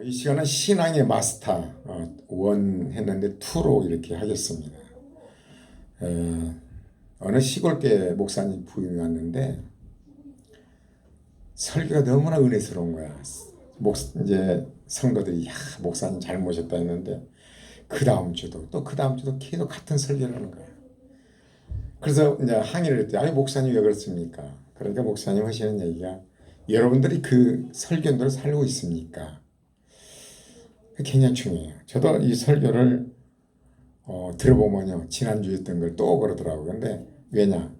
이 시간은 신앙의 마스터 1 했는데 2로 이렇게 하겠습니다. 어느 시골교회 목사님 부임이 왔는데 설교가 너무나 은혜스러운 거야. 이제 성도들이 목사님 잘 모셨다 했는데 그 다음 주도 또 그 다음 주도 계속 같은 설교를 하는 거야. 그래서 이제 항의를 했대. 아니 목사님 왜 그렇습니까? 그러니까 목사님 하시는 얘기가 여러분들이 그 설교대로 살고 있습니까? 굉장히 중요해요. 저도 이 설교를 들어보면요, 지난주에 했던 걸 또 그러더라고요. 근데 왜냐?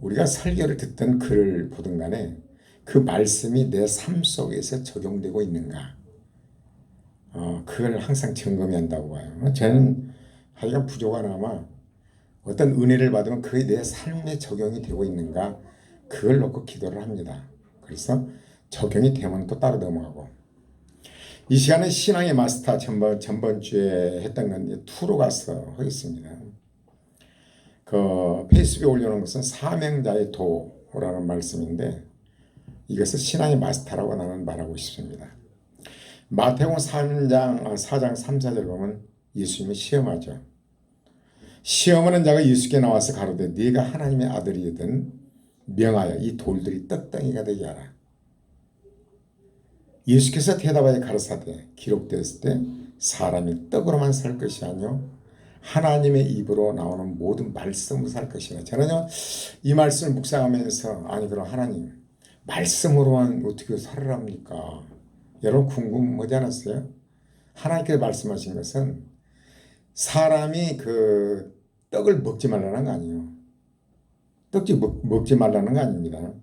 우리가 설교를 듣든 글을 보든 간에 그 말씀이 내 삶 속에서 적용되고 있는가? 그걸 항상 점검해야 한다고 봐요. 저는 하여간 부족하나마 어떤 은혜를 받으면 그게 내 삶에 적용이 되고 있는가? 그걸 놓고 기도를 합니다. 그래서 적용이 되면 또 따로 넘어가고. 이 시간은 신앙의 마스터 전번 주에 했던 건 2로 가서 하겠습니다. 그 페이스북에 올려놓은 것은 사명자의 도라는 말씀인데 이것을 신앙의 마스터라고 나는 말하고 싶습니다. 마태복음 4장 3, 4절 보면 예수님이 시험하죠. 시험하는 자가 예수께 나와서 가로되 네가 하나님의 아들이든 명하여 이 돌들이 떡덩이가 되게 하라. 예수께서 대답하여 가르사대 기록되었을 때 사람이 떡으로만 살 것이 아니요 하나님의 입으로 나오는 모든 말씀으로 살 것이라. 저는요 이 말씀을 묵상하면서 아니 그럼 하나님 말씀으로만 어떻게 살으랍니까? 여러분 궁금하지 않았어요? 하나님께서 말씀하신 것은 사람이 그 떡을 먹지 말라는 거 아니에요. 떡지 먹지 말라는 거 아닙니다.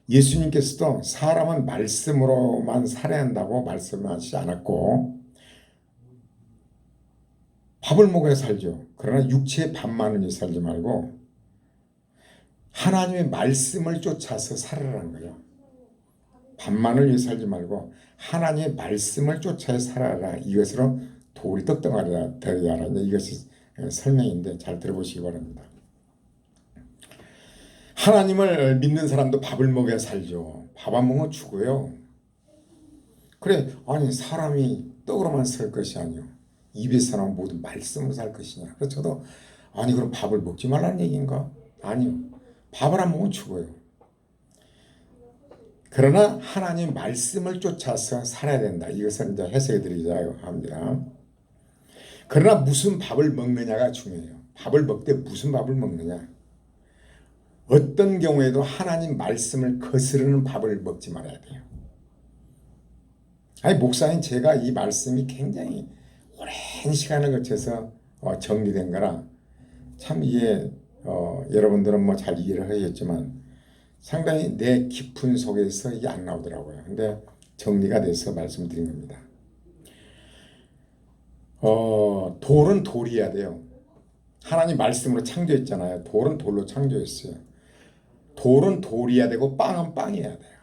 예수님께서도 사람은 말씀으로만 살아야 한다고 말씀하시지 않았고 밥을 먹어야 살죠. 그러나 육체의 밥만을 위해 살지 말고 하나님의 말씀을 쫓아서 살아라는 거예요. 밥만을 위해 살지 말고 하나님의 말씀을 쫓아서 살아라. 이것으로 돌이 떡덩하리라 되게 하라. 이것이 설명인데 잘 들어보시기 바랍니다. 하나님을 믿는 사람도 밥을 먹어야 살죠. 밥 안 먹으면 죽어요. 그래, 아니 사람이 떡으로만 살 것이 아니요 입에서 나온 모든 말씀으로 살 것이냐. 그래서 저도 아니 그럼 밥을 먹지 말라는 얘기인가? 아니요. 밥을 안 먹으면 죽어요. 그러나 하나님 말씀을 쫓아서 살아야 된다. 이것을 이제 해석해 드리자고 합니다. 그러나 무슨 밥을 먹느냐가 중요해요. 밥을 먹되 무슨 밥을 먹느냐. 어떤 경우에도 하나님 말씀을 거스르는 밥을 먹지 말아야 돼요. 아니 목사님 제가 이 말씀이 굉장히 오랜 시간을 거쳐서 정리된 거라 참 이게 여러분들은 뭐 잘 이해를 하겠지만 상당히 내 깊은 속에서 이게 안 나오더라고요. 근데 정리가 돼서 말씀드린 겁니다. 돌은 돌이어야 돼요. 하나님 말씀으로 창조했잖아요. 돌은 돌로 창조했어요. 돌은 돌이어야 되고 빵은 빵이어야 돼요.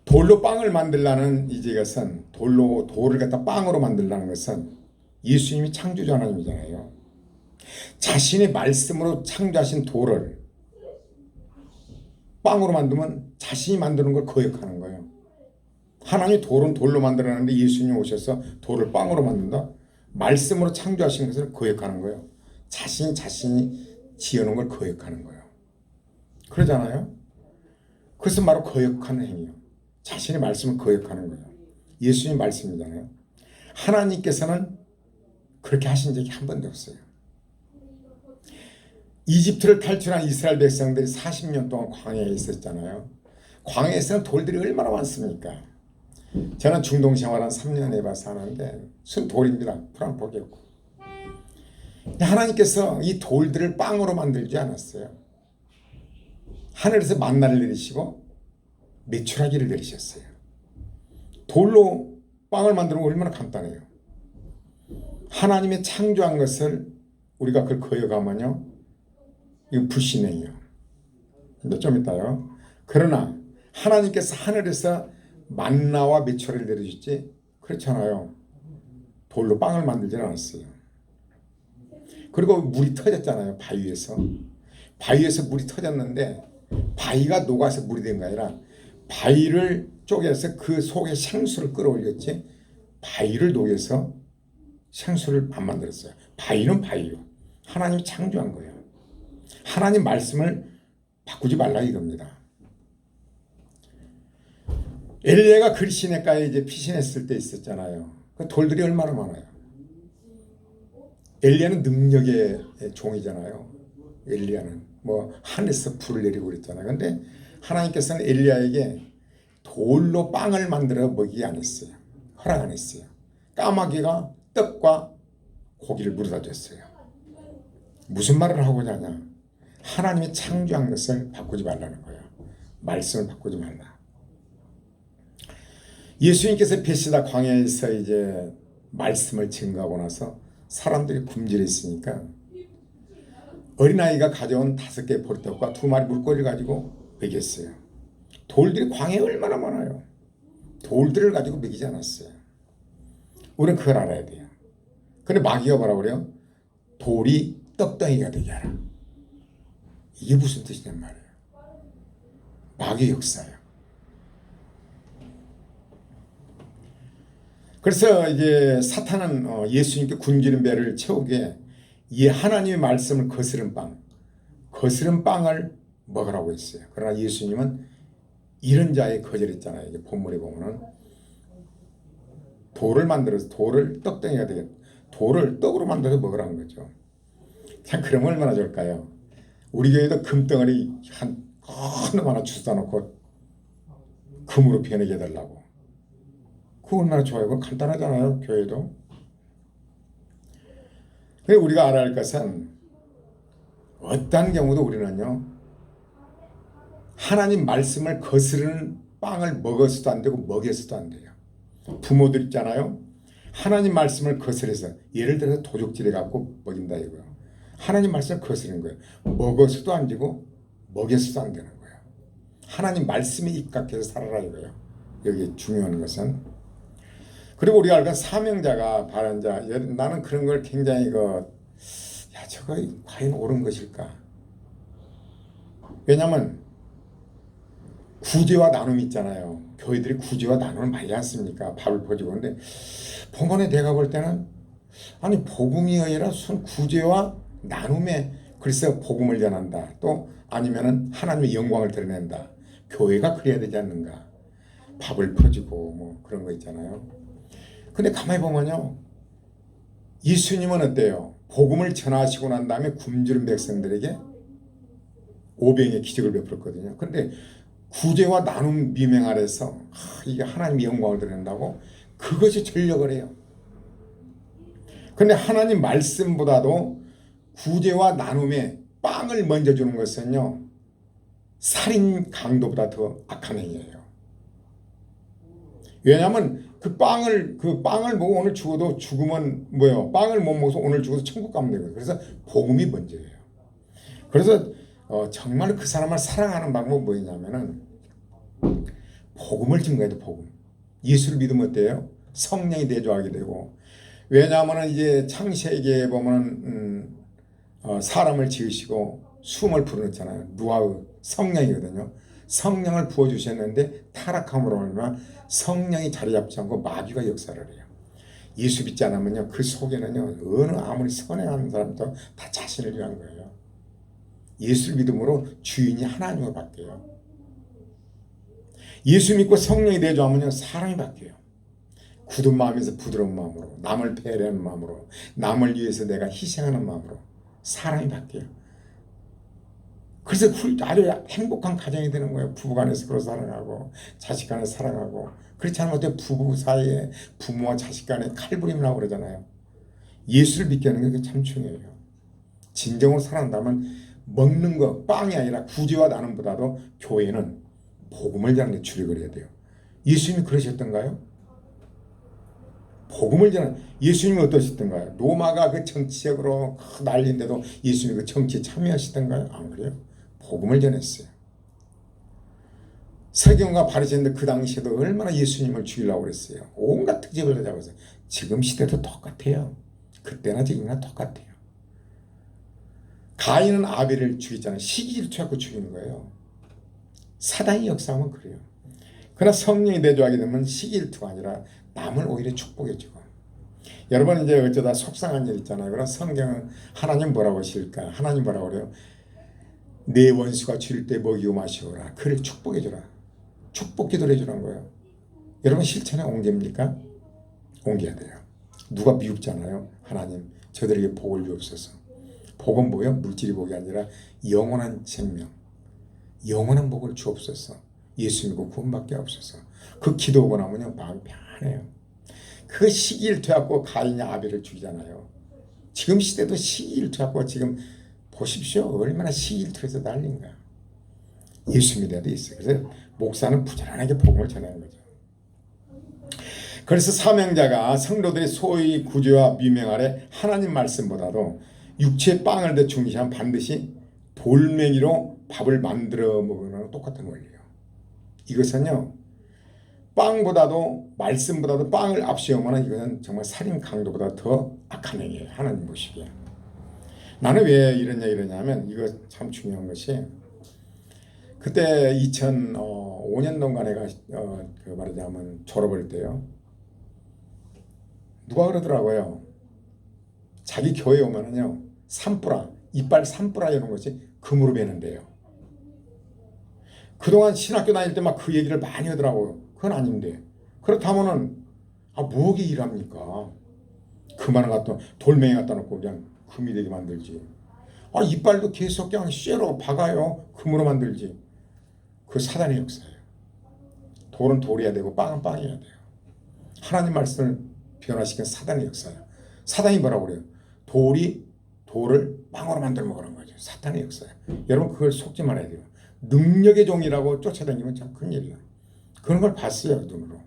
돌로 빵을 만들라는 이것은 돌을 갖다 빵으로 만들라는 것은 예수님이 창조자 하나님이잖아요. 자신의 말씀으로 창조하신 돌을 빵으로 만들면 자신이 만드는 걸 거역하는 거예요. 하나님 돌은 돌로 만들었는데 예수님이 오셔서 돌을 빵으로 만든다? 말씀으로 창조하신 것을 거역하는 거예요. 자신이 지어놓은 걸 거역하는 거예요. 그러잖아요. 그것은 바로 거역하는 행위예요. 자신의 말씀을 거역하는 거예요. 예수님 말씀이잖아요. 하나님께서는 그렇게 하신 적이 한 번도 없어요. 이집트를 탈출한 이스라엘 백성들이 40년 동안 광야에 있었잖아요. 광야에서는 돌들이 얼마나 많습니까? 저는 중동 생활 한 3년 해봐서 하는데 순 돌입니다. 풀안 포기했고. 하나님께서 이 돌들을 빵으로 만들지 않았어요. 하늘에서 만나를 내리시고 메추라기를 내리셨어요. 돌로 빵을 만드는 건 얼마나 간단해요. 하나님의 창조한 것을 우리가 그걸 거역하면요 이거 불신행이에요. 근데 좀 이따요. 그러나 하나님께서 하늘에서 만나와 메추라기를 내리셨지 그렇잖아요. 돌로 빵을 만들지 않았어요. 그리고 물이 터졌잖아요. 바위에서 물이 터졌는데 바위가 녹아서 물이 된 게 아니라 바위를 쪼개서 그 속에 생수를 끌어올렸지 바위를 녹여서 생수를 안 만들었어요. 바위는 바위요. 하나님이 창조한 거예요. 하나님 말씀을 바꾸지 말라 이겁니다. 엘리야가 그 시냇가에 이제 피신했을 때 있었잖아요. 그 돌들이 얼마나 많아요. 엘리야는 능력의 종이잖아요. 엘리야는 뭐 하늘에서 불을 내리고 그랬잖아요. 근데 하나님께서는 엘리야에게 돌로 빵을 만들어 먹이게 안 했어요. 허락 안 했어요. 까마귀가 떡과 고기를 물어다 줬어요. 무슨 말을 하고자 하냐? 하나님이 창조한 것을 바꾸지 말라는 거예요. 말씀을 바꾸지 말라. 예수님께서 베시다 광야에서 이제 말씀을 증거하고 나서 사람들이 굶주려 있으니까 어린아이가 가져온 5개의 보리떡과 2마리 물고기를 가지고 먹였어요. 돌들이 광야에 얼마나 많아요. 돌들을 가지고 먹이지 않았어요. 우리는 그걸 알아야 돼요. 근데 마귀가 뭐라고 그래요? 돌이 떡덩이가 되게 하라. 이게 무슨 뜻이냔 말이에요. 마귀의 역사예요. 그래서 이제 사탄은 예수님께 굶주린 배를 채우게 이 하나님의 말씀을 거스른 빵을 먹으라고 했어요. 그러나 예수님은 이런 자에 거절했잖아요. 이게 본문에 보면은 돌을 만들어서 돌을 떡덩이가 되게 돌을 떡으로 만들어서 먹으라는 거죠. 참 그러면 얼마나 좋을까요? 우리 교회도 금덩어리 하나 주워 놓고 금으로 변하게 해달라고. 그거 얼마나 좋아요. 그거 간단하잖아요. 교회도. 그래 우리가 알아야 할 것은 어떠한 경우도 우리는요. 하나님 말씀을 거스르는 빵을 먹어서도 안 되고 먹여서도 안 돼요. 부모들 있잖아요. 하나님 말씀을 거스려서 예를 들어서 도적질해 갖고 먹인다 이거예요. 하나님 말씀을 거스르는 거예요. 먹어서도 안 되고 먹여서도 안 되는 거예요. 하나님 말씀에 입각해서 살아라 이거예요. 여기 중요한 것은. 그리고 우리가 알건 사명자가 바른 자. 나는 그런 걸 굉장히 저거 과연 옳은 것일까? 왜냐하면 구제와 나눔이 있잖아요. 교회들이 구제와 나눔을 많이 않습니까? 밥을 퍼주고. 근데 본문에 내가 볼 때는 아니 복음이 아니라 순 구제와 나눔에 그래서 복음을 전한다. 또 아니면은 하나님의 영광을 드러낸다. 교회가 그래야 되지 않는가? 밥을 퍼주고 뭐 그런 거 있잖아요. 근데 가만히 보면요. 예수님은 어때요? 복음을 전하시고 난 다음에 굶주린 백성들에게 오병의 기적을 베풀었거든요. 근데 구제와 나눔 미명 아래서 이게 하나님의 영광을 드러낸다고 그것이 전력을 해요. 근데 하나님 말씀보다도 구제와 나눔에 빵을 먼저 주는 것은요. 살인 강도보다 더 악한 행위예요. 왜냐하면 그 빵을 보고 오늘 죽어도 죽으면 뭐예요? 빵을 못 먹어서 오늘 죽어도 천국 가면 되거든요. 그래서 복음이 먼저예요. 그래서 정말 그 사람을 사랑하는 방법은 뭐냐면은 복음을 증거해야 돼. 복음. 예수를 믿으면 어때요? 성령이 내주하게 되고. 왜냐하면 이제 창세기에 보면 사람을 지으시고 숨을 불어넣잖아요. 루아의 성령이거든요. 성령을 부어주셨는데 타락함으로 말미암아 성령이 자리 잡지 않고 마귀가 역사를 해요. 예수 믿지 않으면요. 그 속에는요. 어느 아무리 선행하는 사람도 다 자신을 위한 거예요. 예수를 믿음으로 주인이 하나님으로 바뀌어요. 예수 믿고 성령이 내주하면요. 사람이 바뀌어요. 굳은 마음에서 부드러운 마음으로, 남을 배려하는 마음으로, 남을 위해서 내가 희생하는 마음으로 사람이 바뀌어요. 그래서 아주 행복한 가정이 되는 거예요. 부부간에 서로 사랑하고 자식간에 사랑하고. 그렇지 않으면 어때? 부부 사이에 부모와 자식간에 칼부림이 나오고 그러잖아요. 예수를 믿게 하는 게 참 중요해요. 진정으로 살아간다면 먹는 거 빵이 아니라 구제와 나눔보다도 교회는 복음을 전하는 데 주력을 해야 돼요. 예수님이 그러셨던가요? 복음을 전하는 예수님이 어떠셨던가요? 로마가 그 정치적으로 난리인데도 예수님이 그 정치에 참여하시던가요? 안 그래요? 복음을 전했어요. 서기관과 바리새인들 그 당시에도 얼마나 예수님을 죽이려고 그랬어요. 온갖 트집을 다 잡았어요. 지금 시대도 똑같아요. 그때나 지금이나 똑같아요. 가인은 아벨을 죽였잖아요. 시기질투하고 죽이는 거예요. 사단이 역사하면 그래요. 그러나 성령이 내주하게 되면 시기일투가 아니라 남을 오히려 축복해주고. 여러분 이제 어쩌다 속상한 일 있잖아요. 그럼 성경은 하나님 뭐라고 하실까? 하나님 뭐라고 그래요? 내 원수가 줄 때 먹이고 마시오라. 그를 축복해주라. 축복 기도를 해주라는 거예요. 여러분 실천에 옮깁니까? 옮겨야 돼요. 누가 미흡잖아요. 하나님 저들에게 복을 주옵소서. 복은 뭐예요? 물질이 복이 아니라 영원한 생명, 영원한 복을 주옵소서. 예수 믿고 구원받게 하옵소서. 그 기도하고 나면요 마음이 편해요. 그 시기일투하고 가인이 아벨을 죽이잖아요. 지금 시대도 시기일투하고 지금 보십시오. 얼마나 시기일투해서 난린 거야. 예수 믿어야 돼 있어요. 그래서 목사는 부지런하게 복음을 전하는 거죠. 그래서 사명자가 성도들이 소위 구제와 미명 아래 하나님 말씀보다도 육체의 빵을 더 중시하면 반드시 돌멩이로 밥을 만들어 먹는 거랑 똑같은 원리예요. 이것은요 빵보다도 말씀보다도 빵을 앞세우면 이것은 정말 살인 강도보다 더 악한 행위예요. 하나님 보시기에. 나는 왜 이러냐면 이거 참 중요한 것이 그때 2005년도인가 내가 그 말하자면 졸업할 때요. 누가 그러더라고요. 자기 교회 오면은요 산뿌라 이빨 산뿌라 이런 것이 금으로 베는데요. 그동안 신학교 다닐 때 막 그 얘기를 많이 하더라고요. 그건 아닌데. 그렇다면은 뭐하게 일합니까? 그만한 갖다 돌멩이 갖다 놓고 그냥 금이 되게 만들지. 이빨도 계속 그냥 쇠로 박아요. 금으로 만들지. 그 사단의 역사예요. 돌은 돌이어야 되고 빵은 빵이어야 돼요. 하나님 말씀을 변화시킨 사단의 역사예요. 사단이 뭐라고 그래요? 돌을 빵으로 만들어 먹으라는 거죠. 사탄의 역사예요. 여러분 그걸 속지 말아야 돼요. 능력의 종이라고 쫓아다니면 참 큰일이에요. 그런 걸 봤어요. 눈으로.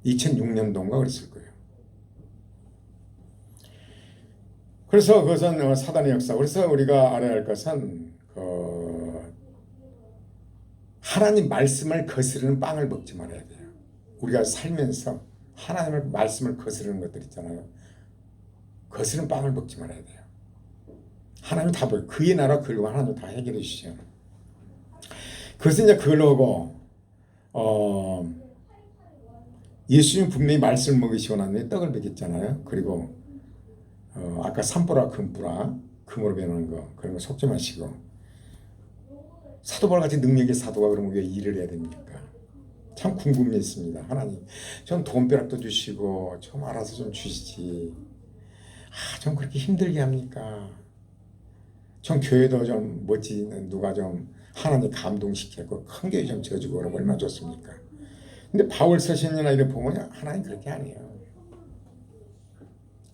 2006년도인가 그랬을 거예요. 그래서 그것은 사단의 역사. 그래서 우리가 알아야 할 것은 하나님 말씀을 거스르는 빵을 먹지 말아야 돼요. 우리가 살면서 하나님의 말씀을 거스르는 것들 있잖아요. 거스르는 빵을 먹지 말아야 돼요. 하나님 다 보여. 그의 나라 그리고 하나님 다 해결해 주시죠. 그래서 이제 그걸로 하고 예수님 분명히 말씀을 먹이시고 난 후에 떡을 먹였잖아요. 그리고 아까 산뿌라 금뿌라 금으로 배우는 거 그런 거 속지 마시고 사도바울같이 능력의 사도가 그러면 왜 일을 해야 됩니까? 참 궁금했습니다. 하나님 좀 돈벼락도 주시고 좀 알아서 좀 주시지. 좀 그렇게 힘들게 합니까? 좀 교회도 좀 멋진 누가 좀 하나님 감동시키고 큰 교회 좀 져주고 그러면 얼마나 좋습니까? 근데 바울 서신이나 이런 보면 하나님 그렇게 아니에요.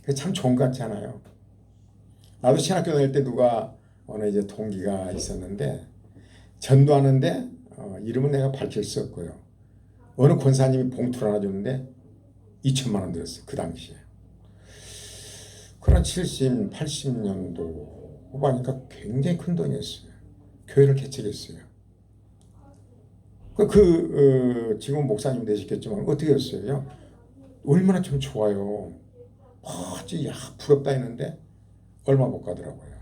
그게 참 좋은 것 같지 않아요? 나도 신학교 다닐 때 누가 어느 이제 동기가 있었는데 전도하는데 이름은 내가 밝힐 수 없고요. 어느 권사님이 봉투를 하나 줬는데 2천만 원 들었어요. 그 당시에. 그런 70, 80년도 후반이니까 굉장히 큰 돈이었어요. 교회를 개척했어요. 지금 목사님 되시겠지만 어떻게 했어요? 얼마나 좀 좋아요. 부럽다 했는데 얼마 못 가더라고요.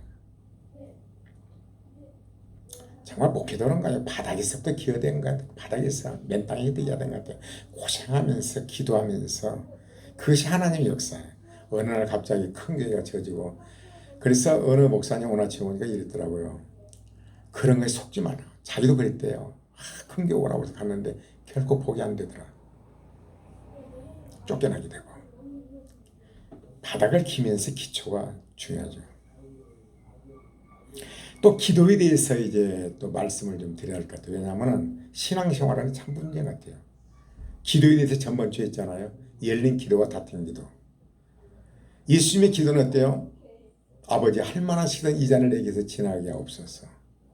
정말 목회도는가요? 바닥에서부터 기어된 것 같아요. 바닥에서 맨 땅에 뛰어야 된 것 같아요. 고생하면서 기도하면서 그것이 하나님의 역사예요. 어느 날 갑자기 큰 교회가 져지고 그래서 어느 목사님 오나치 오니까 이랬더라고요. 그런 거에 속지 마라. 자기도 그랬대요. 큰 교회 오라고 해서 갔는데 결코 복이 안 되더라. 쫓겨나게 되고. 바닥을 기면서 기초가 중요하죠. 또 기도에 대해서 이제 또 말씀을 좀 드려야 할 것 같아요. 왜냐하면 신앙생활은 참 문제 같아요. 기도에 대해서 전번주에 했잖아요. 열린 기도와 닫힌 기도. 예수님의 기도는 어때요? 아버지 할 만하시던 이 잔을 내게서 지나게 하옵소서.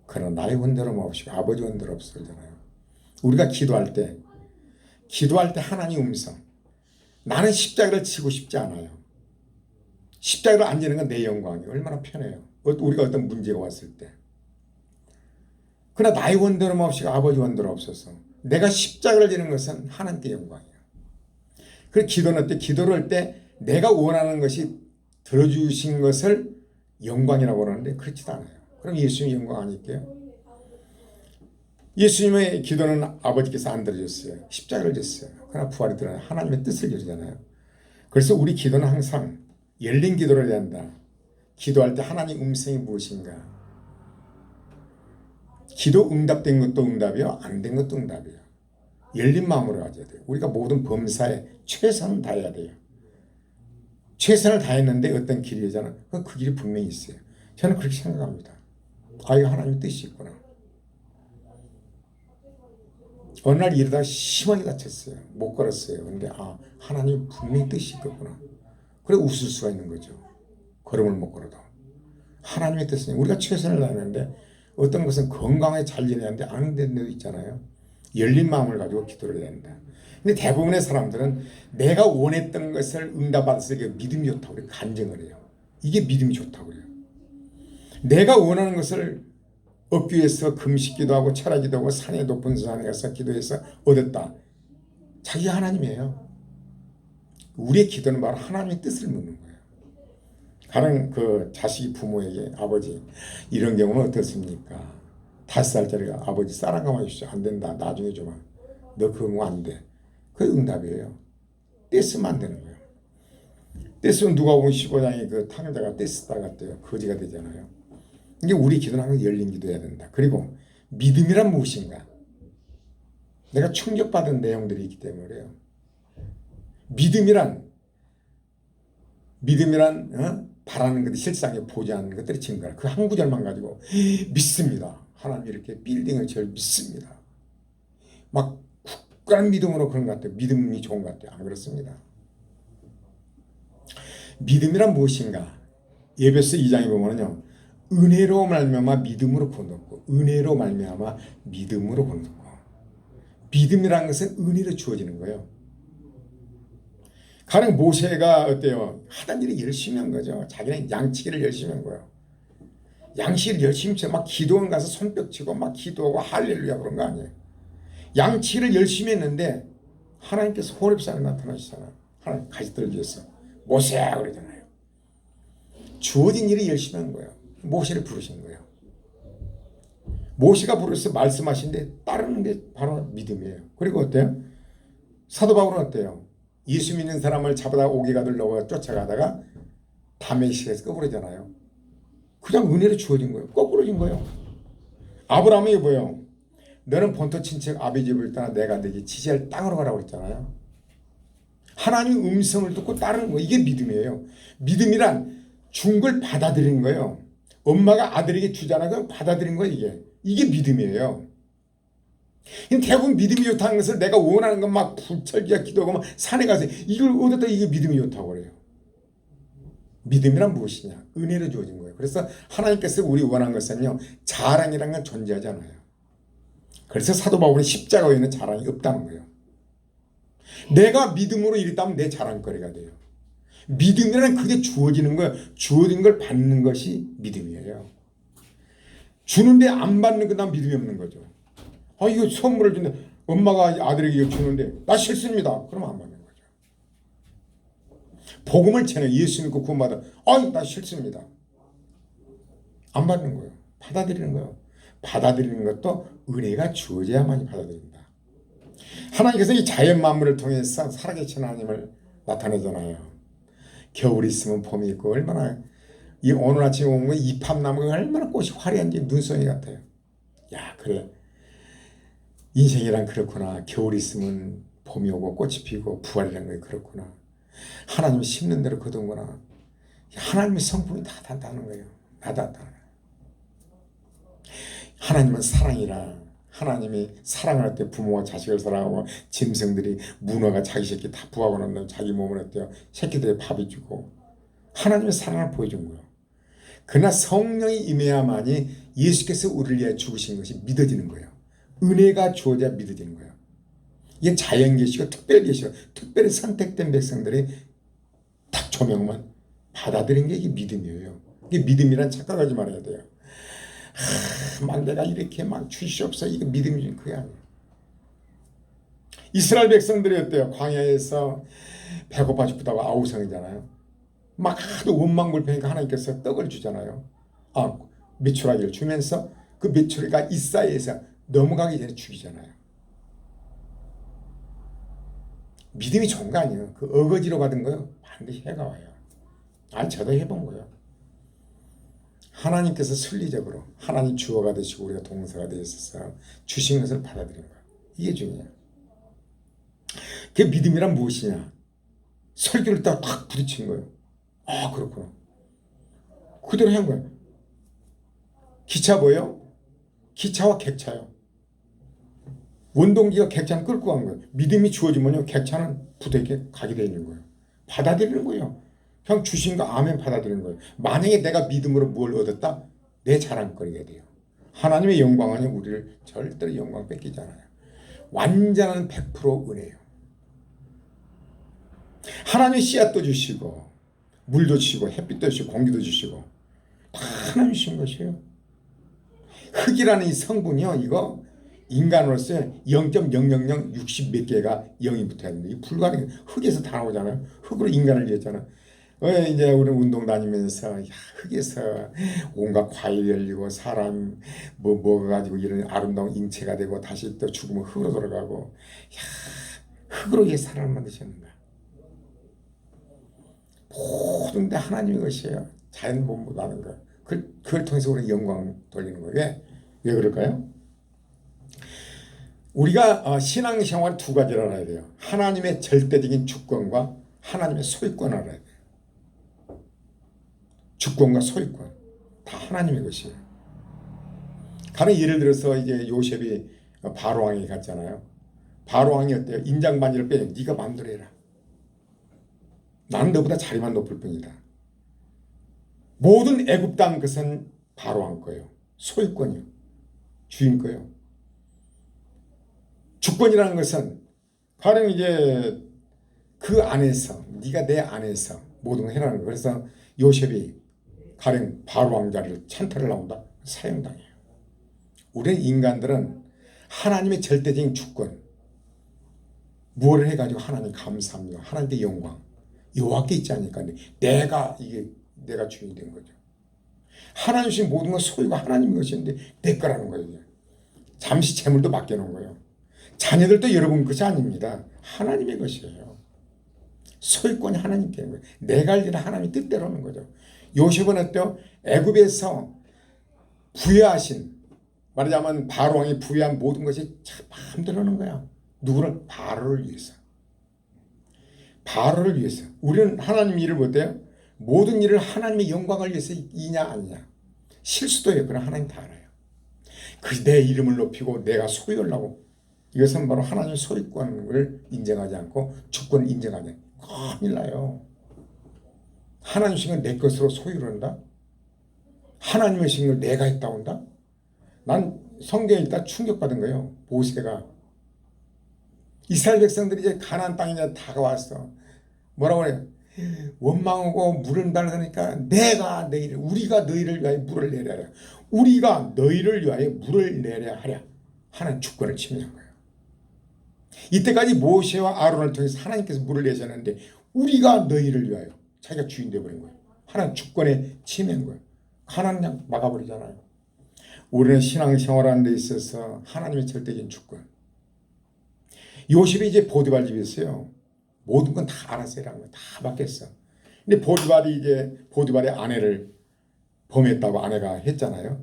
그러나 나의 원대로 마옵시고 아버지 원대로 없어잖아요. 우리가 기도할 때 하나님 음성. 나는 십자가를 지고 싶지 않아요. 십자가를 안 지는 건 내 영광이에요. 얼마나 편해요. 우리가 어떤 문제가 왔을 때. 그러나 나의 원대로 마옵시고 아버지 원대로 없어서. 내가 십자가를 지는 것은 하나님께 영광이에요. 그래서 기도는 때 기도를 할 때 내가 원하는 것이 들어주신 것을 영광이라고 그러는데 그렇지도 않아요. 그럼 예수님이 영광 아닐게요? 예수님의 기도는 아버지께서 안 들어줬어요. 십자가를 졌어요. 그러나 부활이 드러나 하나님의 뜻을 이루잖아요. 그래서 우리 기도는 항상 열린 기도를 해야 한다. 기도할 때 하나님 음성이 무엇인가? 기도 응답된 것도 응답이요, 안 된 것도 응답이에요. 열린 마음으로 가져야 돼요. 우리가 모든 범사에 최선을 다해야 돼요. 최선을 다했는데 어떤 길이잖아. 그 길이 분명히 있어요. 저는 그렇게 생각합니다. 아, 이거 하나님의 뜻이 있구나. 어느 날 이러다가 심하게 다쳤어요. 못 걸었어요. 근데 하나님 분명히 뜻이 있겠구나. 그래 웃을 수가 있는 거죠. 걸음을 못 걸어도. 하나님의 뜻은 우리가 최선을 다하는데 어떤 것은 건강하게 잘 지내야 하는데 안 되는 데도 있잖아요. 열린 마음을 가지고 기도를 해야 한다. 근데 대부분의 사람들은 내가 원했던 것을 응답받았을 때 믿음이 좋다고 그래요. 간증을 해요. 이게 믿음이 좋다고 그래요. 내가 원하는 것을 얻기 위해서 금식기도 하고 철학기도 하고 산에 높은 산에 가서 기도해서 얻었다. 자기가 하나님이에요. 우리의 기도는 바로 하나님의 뜻을 묻는 거예요. 가령 그 자식이 부모에게 아버지 이런 경우는 어떻습니까? 5살짜리가 아버지 쌀 한 가마만 주시오. 안 된다. 나중에 줘봐. 너 그거 안 돼. 그게 응답이에요. 떼쓰면 안 되는 거예요. 떼쓰면 누가 보면 15장에 그 탕자가 떼쓰다 갔대요. 거지가 되잖아요. 이게 우리 기도는 항상 열린 기도해야 된다. 그리고 믿음이란 무엇인가? 내가 충격받은 내용들이 있기 때문에 그래요. 믿음이란 바라는 것들 실상에 보지 않는 것들이 증거라. 그 한 구절만 가지고 믿습니다. 하나님 이렇게 빌딩을 절 믿습니다. 막 굳건한 믿음으로 그런 것 같아요. 믿음이 좋은 것 같아요. 안 그렇습니다. 믿음이란 무엇인가? 에베소 2장에 보면요. 은혜로 말미암아 믿음으로 거듭고 은혜로 말미암아 믿음으로 거듭고 믿음이라는 것은 은혜로 주어지는 거예요. 가령 모세가 어때요? 하던 일이 열심히 한 거죠. 자기는 양치기를 열심히 한 거예요. 양치기를 열심히 쳐 막 기도원 가서 손뼉 치고 막 기도하고 할렐루야 그런 거 아니에요. 양치기를 열심히 했는데 하나님께서 호렙산에 나타나시잖아요. 하나님 가지들 위해서 모세야 그러잖아요. 주어진 일을 열심히 한 거예요. 모세를 부르신 거예요. 모세가 부르셔서 말씀하신데 따르는 게 바로 믿음이에요. 그리고 어때요? 사도 바울은 어때요? 예수 믿는 사람을 잡아다 오기가들 넣어 쫓아가다가 다메섹에서 꺼부러잖아요. 그냥 은혜로 주어진 거예요. 거꾸로진 거예요. 아브라함이 뭐예요? 너는 본토 친척 아비 집을 떠나 내가 너에게 지시할 땅으로 가라고 했잖아요. 하나님 음성을 듣고 따르는 거예요. 이게 믿음이에요. 믿음이란 준 걸 받아들이는 거예요. 엄마가 아들에게 주잖아요. 그걸 받아들인 거예요. 이게 믿음이에요. 대부분 믿음이 좋다는 것을 내가 원하는 건 막 불철주야 기도하고 막 산에 가서 이걸 얻었다 이게 믿음이 좋다고 그래요. 믿음이란 무엇이냐? 은혜로 주어진 거예요. 그래서 하나님께서 우리 원하는 것은요. 자랑이라는 건 존재하지 않아요. 그래서 사도 바울은 십자가 외에는 자랑이 없다는 거예요. 내가 믿음으로 이랬다면 내 자랑거리가 돼요. 믿음이란 그게 주어지는 거예요. 주어진 걸 받는 것이 믿음이에요. 주는데 안 받는 건 난 믿음이 없는 거죠. 이거 선물을 준다. 엄마가 아들에게 이거 주는데 나 싫습니다. 그러면 안 받는 거죠. 복음을 전해 예수 믿고 구원받아. 나 싫습니다. 안 받는 거예요. 받아들이는 거예요. 받아들이는 것도 은혜가 주어져야만이 받아들인다. 하나님께서 이 자연 만물을 통해서 살아계신 하나님을 나타내잖아요. 겨울이 있으면 봄이 있고 얼마나 이 오늘 아침에 오면 이팝나무가 얼마나 꽃이 화려한지 눈송이 같아요. 야 그래. 인생이란 그렇구나. 겨울이 있으면 봄이 오고 꽃이 피고 부활이라는 게 그렇구나. 하나님이 심는 대로 거두는구나. 하나님의 성품이 다 단다는 거예요. 나다. 하나님은 사랑이라. 하나님이 사랑을 할 때 부모와 자식을 사랑하고 짐승들이 문어가 자기 새끼 다 부하고 난 다음에 자기 몸을 어때요? 새끼들의 밥이 주고 하나님의 사랑을 보여준 거예요. 그러나 성령이 임해야만이 예수께서 우리를 위해 죽으신 것이 믿어지는 거예요. 은혜가 주어져야 믿어지는 거예요. 이게 자연계시고 특별계시고 특별히 선택된 백성들이 딱 조명만 받아들인 게 이게 믿음이에요. 이게 믿음이란 착각하지 말아야 돼요. 막 내가 이렇게 막 주시옵소서 이게 믿음이 그게 아니에요. 이스라엘 백성들이 어때요? 광야에서 배고파 죽다가 아우성이잖아요. 막 하도 원망불평이니까 하나님께서 떡을 주잖아요. 메추라기를 주면서 그 메추라기가 이사야에서 넘어가기 전에 죽이잖아요. 믿음이 좋은 거 아니에요. 그 어거지로 받은 거요. 반드시 해가 와요. 아니 저도 해본 거예요. 하나님께서 순리적으로 하나님 주어가 되시고 우리가 동사가 되어 있어서 주신 것을 받아들인 거예요. 이게 중요해요. 그 믿음이란 무엇이냐? 설교를 딱 부딪힌 거예요. 아 그렇구나. 그대로 한 거예요. 기차 뭐예요? 기차와 객차요. 원동기가 객차는 끌고 간 거예요. 믿음이 주어지면요 객차는 부대에게 가게 되어 있는 거예요. 받아들이는 거예요. 그냥 주신 거 아멘 받아들이는 거예요. 만약에 내가 믿음으로 뭘 얻었다? 내 자랑거리가 돼요. 하나님의 영광은 우리를 절대로 영광 뺏기지 않아요. 완전한 100% 은혜예요. 하나님의 씨앗도 주시고 물도 주시고 햇빛도 주시고 공기도 주시고 다 하나님 주신 것이에요. 흙이라는 이 성분이요. 이거 인간으로서 0.000 60 몇 개가 0이 붙어야 되는데 이게 불가능해요. 흙에서 다 나오잖아요. 흙으로 인간을 지었잖아요. 왜 이제 우리 운동 다니면서 흙에서 온갖 과일 열리고 사람 뭐 먹어가지고 이런 아름다운 인체가 되고 다시 또 죽으면 흙으로 돌아가고 흙으로 이 사람을 만드셨는가. 모든 데 하나님의 것이에요. 자연 본보다는 거. 그걸 통해서 우리 영광 돌리는 거예요. 왜 그럴까요? 우리가 신앙생활 두 가지를 알아야 돼요. 하나님의 절대적인 주권과 하나님의 소유권을 알아야 돼요. 주권과 소유권 다 하나님의 것이에요. 가령 예를 들어서 이제 요셉이 바로 왕에 갔잖아요. 바로 왕이 어때요? 인장 반지를 빼. 네가 마음대로 해라. 나는 너보다 자리만 높을 뿐이다. 모든 애굽 땅 것은 바로 왕 거예요. 소유권이요. 주인 거예요. 주권이라는 것은 가령 이제 그 안에서 네가 내 안에서 모든 걸 해라는 거예요. 그래서 요셉이 가령 바로 왕 자리를 찬탈을 나온다. 사형당해요. 우리 인간들은 하나님의 절대적인 주권 무엇을 해가지고 하나님 감사합니다. 하나님께 영광 여호와께 있지 않으니까 내가 주인이 된 거죠. 하나님 주신 모든 건 소유가 하나님의 것인데 내 거라는 거예요. 잠시 재물도 맡겨놓은 거예요. 자녀들도 여러분 것이 아닙니다. 하나님의 것이에요. 소유권이 하나님께 있는 거예요. 내가 알기는 하나님의 뜻대로는 거죠. 요셉은 어때요? 애굽에서 부여하신 말하자면 바로 왕이 부여한 모든 것이 마음대로 하는 거야. 누구를? 바로를 위해서. 바로를 위해서. 우리는 하나님 일을 못해요. 모든 일을 하나님의 영광을 위해서 이냐 아니냐. 실수도 해요. 그러나 하나님 다 알아요. 그 내 이름을 높이고 내가 소유하려고 이것은 바로 하나님의 소유권을 인정하지 않고 주권을 인정하지 않고 큰일 나요. 하나님 주신 걸 내 것으로 소유를 한다? 하나님의 주신 걸 내가 했다고 한다? 난 성경에 있다 충격받은 거예요. 모세가 이스라엘 백성들이 이제 가나안 땅에 다가왔어. 뭐라고 그래요? 원망하고 물을 달라니까 내가 너희를 우리가 너희를 위하여 물을 내려 하랴. 우리가 너희를 위하여 물을 내려 하랴. 하나님 주권을 침해한 거예요. 이때까지 모세와 아론을 통해서 하나님께서 물을 내셨는데 우리가 너희를 위하여 자기가 주인 되어버린 거예요. 하나님 주권에 침해한 거예요. 가나안 그냥 막아버리잖아요. 우리는 신앙생활하는 데 있어서 하나님의 절대적인 주권. 요셉이 이제 보디발 집에 있어요. 모든 건 다 알아서 해라는 거예요. 다 맡겼어. 근데 보디발의 아내를 범했다고 아내가 했잖아요.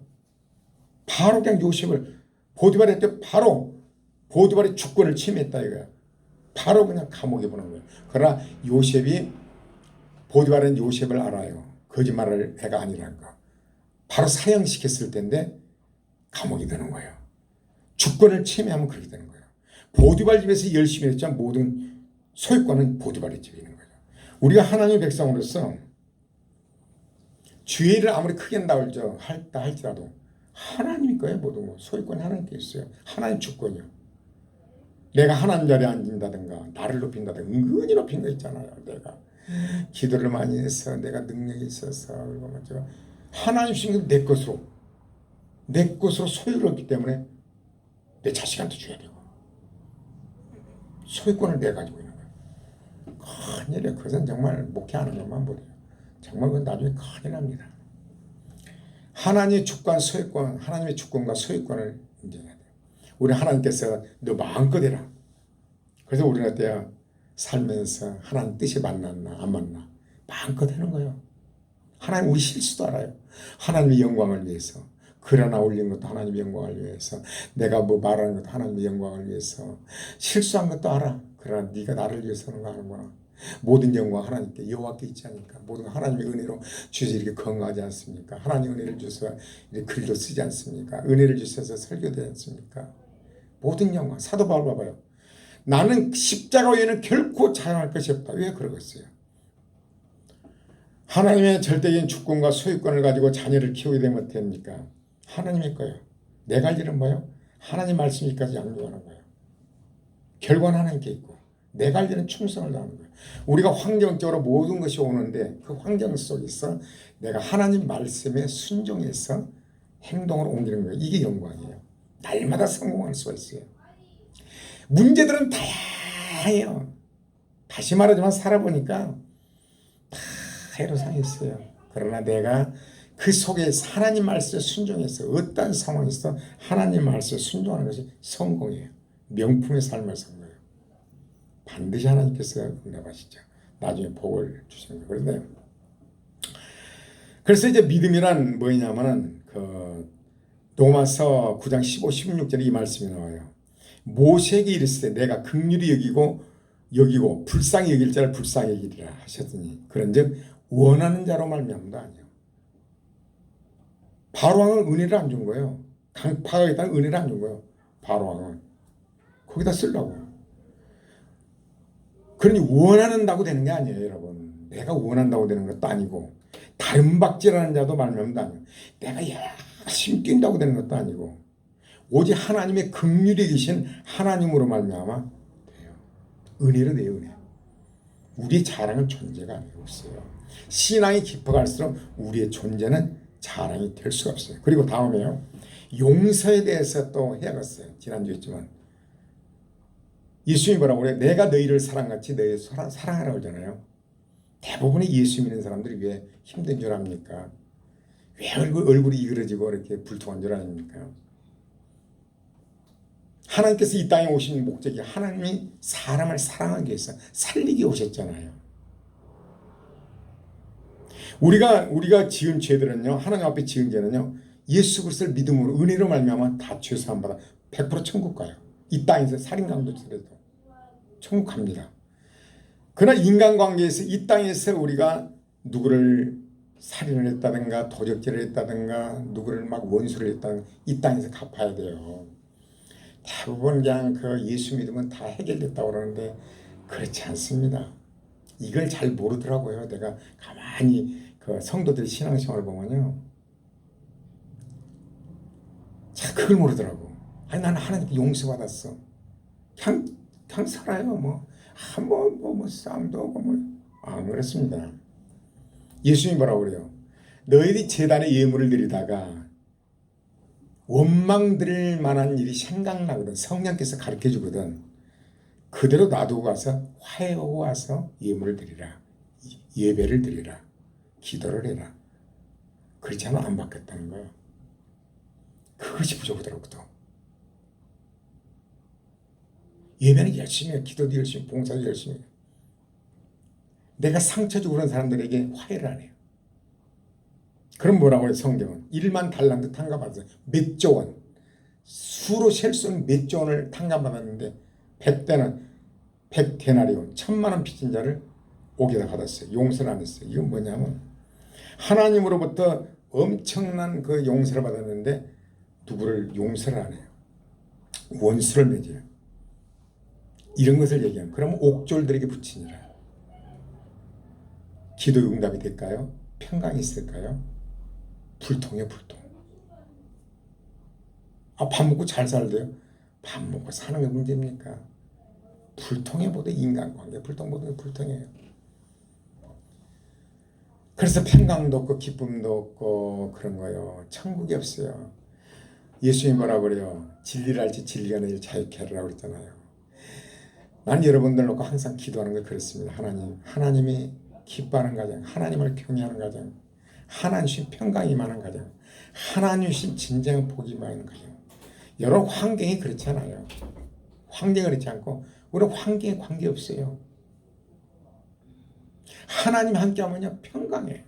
바로 그냥 요셉을 보디발이 때 바로 보디발의 주권을 침해했다 이거야. 바로 그냥 감옥에 보낸 거예요. 그러나 보디발은 요셉을 알아요. 거짓말을 해가 아니라는 거. 바로 사형시켰을 텐데 감옥이 되는 거예요. 주권을 침해하면 그렇게 되는 거예요. 보디발 집에서 열심히 했지만 모든 소유권은 보디발의 집에 있는 거죠. 우리가 하나님의 백성으로서 죄를 아무리 크게 나올죠 할지라도 하나님이 거예요. 모든 거 소유권이 하나님께 있어요. 하나님 주권이요. 내가 하나님 자리에 앉는다든가 나를 높인다든가 은근히 높인 거 있잖아요. 내가 기도를 많이 해서 내가 능력이 있어서 그리고 제가 하나님 주신 게 내 것으로 소유를 얻기 때문에 내 자식한테 줘야 되고 소유권을 내 가지고 있는 거예요. 큰일이에요. 그것은 정말 목회하는 것만 보세요. 정말 그건 나중에 큰일 납니다. 하나님의 주권, 소유권, 하나님의 주권과 소유권을 인정해야 돼요. 우리 하나님께서 너 마음껏 해라. 그래서 우리는 어때요? 살면서 하나님 뜻이 만났나 안 만나 마음껏 하는 거예요. 하나님 우리 실수도 알아요. 하나님의 영광을 위해서 글 하나 올린 것도 하나님의 영광을 위해서 내가 뭐 말하는 것도 하나님의 영광을 위해서 실수한 것도 알아. 그러나 네가 나를 위해서 하는 거 아는구나. 모든 영광 하나님께 여호와께 있지 않습니까? 모든 하나님의 은혜로 주셔서 이렇게 건강하지 않습니까? 하나님 은혜를 주셔서 이렇게 글도 쓰지 않습니까? 은혜를 주셔서 설교되지 않습니까? 모든 영광. 사도 바울 봐봐요. 나는 십자가 외에는 결코 자랑할 것이 없다. 왜 그러겠어요? 하나님의 절대적인 주권과 소유권을 가지고 자녀를 키우게 되면 어떻게 됩니까? 하나님의 거예요. 내가 할 일은 뭐예요? 하나님 말씀이까지 양육하는 거예요. 결과는 하나님께 있고 내가 할 일은 충성을 다하는 거예요. 우리가 환경적으로 모든 것이 오는데 그 환경 속에서 내가 하나님 말씀에 순종해서 행동으로 옮기는 거예요. 이게 영광이에요. 날마다 성공할 수가 있어요. 문제들은 다양해요. 다시 말하지만 살아보니까 다 애로사항이 있어요. 그러나 내가 그 속에 하나님 말씀에 순종해서 어떤 상황에서 하나님 말씀에 순종하는 것이 성공이에요. 명품의 삶을 산 거예요. 반드시 하나님께서 응답하시죠. 나중에 복을 주시는 거예요. 그런데 그래서 이제 믿음이란 뭐냐면은 그 로마서 9장 15, 16절에 이 말씀이 나와요. 모세에게 이르시되 내가 긍휼히 여기고 불쌍히 여길 자를 불쌍히 여기리라 하셨더니 그런즉 원하는 자로 말미암도 아니요. 바로왕은 은혜를 안 준 거예요. 강파가 있다는 은혜를 안 준 거예요. 바로왕은 거기다 쓰려고. 그러니 원하는다고 되는 게 아니에요, 여러분. 내가 원한다고 되는 것도 아니고 다른 박질하는 자도 말미암도 아니고 내가 열심히 뛴다고 되는 것도 아니고 오직 하나님의 긍휼히 계신 하나님으로 말미암아 돼요. 은혜로 돼요, 은혜. 우리의 자랑은 존재가 아니고 없어요. 신앙이 깊어갈수록 우리의 존재는 자랑이 될 수가 없어요. 그리고 다음에요. 용서에 대해서 또 해야겠어요. 지난주에 했지만 예수님이 뭐라고 그래요? 내가 너희를 사랑같이 너희 사랑하라고 하잖아요. 대부분의 예수 믿는 사람들이 왜 힘든 줄 압니까? 왜 얼굴이 이그러지고 이렇게 불통한 줄 아닙니까? 하나님께서 이 땅에 오신 목적이 하나님이 사람을 사랑하기 위해서 살리기 오셨잖아요. 우리가 지은 죄들은요, 하나님 앞에 지은 죄는요, 예수 그리스도를 믿음으로 은혜로 말미암아 다 죄 사함 받아 100% 천국 가요. 이 땅에서 살인 강도들에도 천국 갑니다. 그러나 인간관계에서 이 땅에서 우리가 누구를 살인을 했다든가 도적질을 했다든가 누구를 막 원수를 했다든가 이 땅에서 갚아야 돼요. 대부분 그냥 그 예수 믿으면 다 해결됐다고 그러는데 그렇지 않습니다. 이걸 잘 모르더라고요. 내가 가만히 그 성도들의 신앙생활을 보면요. 자, 그걸 모르더라고. 아니 나는 하나님께 용서받았어. 그냥 살아요. 뭐 싸움도 하고 안 그렇습니다. 예수님이 뭐라고 그래요? 너희들이 제단에 예물을 드리다가 원망 드릴 만한 일이 생각나거든. 성령께서 가르쳐 주거든. 그대로 놔두고 가서 화해하고 와서 예물을 드리라. 예배를 드리라. 기도를 해라. 그렇지 않으면 안 받겠다는 거예요. 그것이 부족하더라고. 또. 예배는 열심히 해요. 기도도 열심히 봉사도 열심히 해요. 내가 상처 주고 그런 사람들에게 화해를 안 해요. 그럼 뭐라고 해요? 성경은 1만 달란트 탕감받았어요. 몇 조 원. 수로 셀 수 없는 몇 조 원을 탕감받았는데 100대는 100데나리온 1000만 원 빚진 자를 옥에다 받았어요. 용서를 안 했어요. 이건 뭐냐면 하나님으로부터 엄청난 그 용서를 받았는데 누구를 용서를 안 해요. 원수를 맺어요. 이런 것을 얘기하면 그러면 옥졸들에게 붙이니라. 기도 응답이 될까요? 평강이 있을까요? 불통이요, 불통. 밥 먹고 잘 살대요. 밥 먹고 사는 게 문제입니까? 불통해 보다 인간관계 불통보다 불통해요. 그래서 평강도 없고 기쁨도 없고 그런 거예요. 천국이 없어요. 예수님이 뭐라고 그래요? 진리를 알지 진리가 너희를 자유케 하리라고 그랬잖아요. 난 여러분들 놓고 항상 기도하는 게 그렇습니다. 하나님이 기뻐하는 가정, 하나님을 경외하는 가정, 하나님 주신 평강이 임하는 가정, 하나님 주신 진정 복이 임하는 가정. 여러 환경이 그렇잖아요. 환경이 그렇지 않고 우리는 환경에 관계없어요. 하나님 함께하면요 평강해요.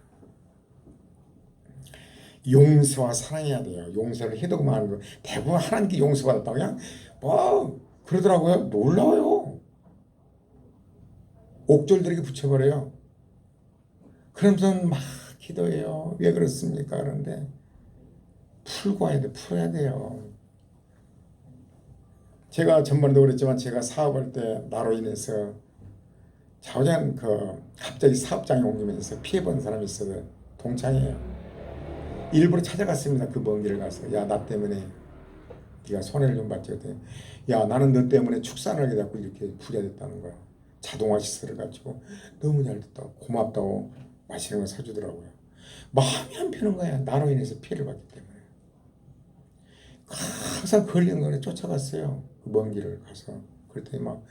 용서와 사랑해야 돼요. 용서를 해도 그만하는 거. 대부분 하나님께 용서받았다고 그냥 뭐 그러더라고요. 놀라워요. 옥졸들에게 붙여버려요. 그러면서 막 기도해요. 왜 그렇습니까? 그런데 풀고 와야 돼. 풀어야 돼요. 제가 전번에도 그랬지만 제가 사업할 때 나로 인해서 좌우장 갑자기 사업장에 옮기면서 피해본 사람이 있어요. 동창이에요. 일부러 찾아갔습니다. 그 먼 길을 가서 야 나 때문에 네가 손해를 좀 봤지. 야 나는 너 때문에 축산을 하게 됐고 이렇게 부자 됐다는 거야. 자동화 시설을 가지고 너무 잘 됐다고 고맙다고 맛있는 거 사주더라고요. 마음이 안 펴는 거야. 나로 인해서 피해를 받기 때문에. 항상 걸리는 거에 쫓아갔어요. 그 먼 길을 가서. 그랬더니 막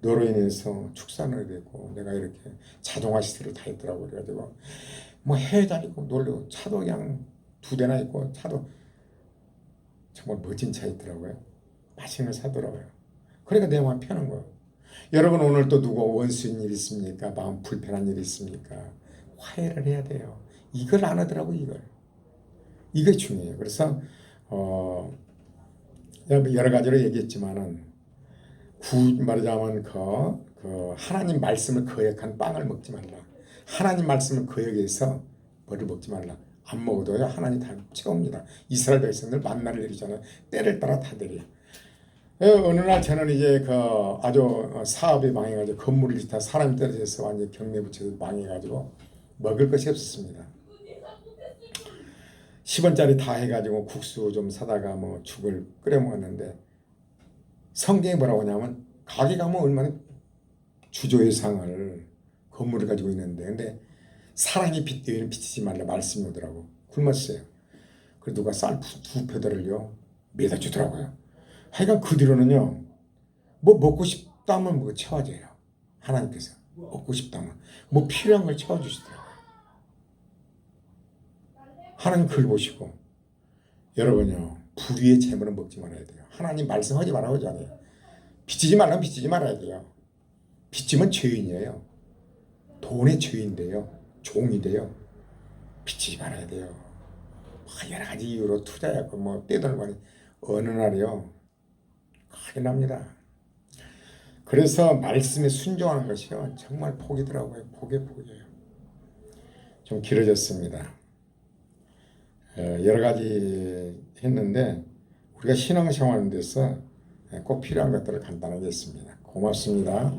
너로 인해서 축산을 되고 내가 이렇게 자동화 시설을 다 했더라고. 그래가지고 뭐 해외 다니고 놀러 차도 그냥 2대나 있고 차도 정말 멋진 차 있더라고요. 맛있는 걸 사더라고요. 그러니까 내 마음 편한 거예요. 여러분 오늘 또 누구 원수인 일 있습니까? 마음 불편한 일 있습니까? 화해를 해야 돼요. 이걸 안 하더라고 이걸. 이게 중요해요. 그래서 여러 가지로 얘기했지만은 말하자면 하나님 말씀을 거역한 빵을 먹지 말라. 하나님 말씀을 거역해서 뭐를 먹지 말라. 안 먹어도요 하나님 다 채웁니다. 이스라엘 백성들 만나를 내리잖아요. 때를 따라 다 내려. 어느 날 저는 이제 아주 사업이 망해가지고 건물을 짓다 사람이 떨어져서 완전 경매 붙여서 망해가지고 먹을 것이 없었습니다. 10원짜리 다 해가지고 국수 좀 사다가 뭐 죽을 끓여 먹었는데 성경에 뭐라고 하냐면 가게 가면 얼마나 주조의 상을 건물을 가지고 있는데 근데 사랑이 빚되기는 빚지지 말라 말씀이 오더라고. 굶었어요. 그래서 누가 쌀 2페달을요 매다 주더라고요. 하여간 그 뒤로는요 뭐 먹고 싶다면 뭐 채워줘요. 하나님께서 먹고 싶다면 뭐 필요한 걸 채워주시더라고요. 하나님 그걸 보시고 여러분요 불의의 재물은 먹지 말아야 돼요. 하나님 말씀하지 말라고 하잖아요. 빚지지 말라면 빚지지 말아야 돼요. 빚지면 죄인이에요. 돈의 죄인데요. 종이 돼요. 빚지지 말아야 돼요. 여러 가지 이유로 투자했고 뭐 떼들고 어느 날이요 큰일 납니다. 그래서 말씀에 순종하는 것이요 정말 복이더라고요. 복이에요. 좀 길어졌습니다. 여러 가지 했는데 우리가 신앙생활하는 데서 꼭 필요한 것들을 간단하게 했습니다. 고맙습니다.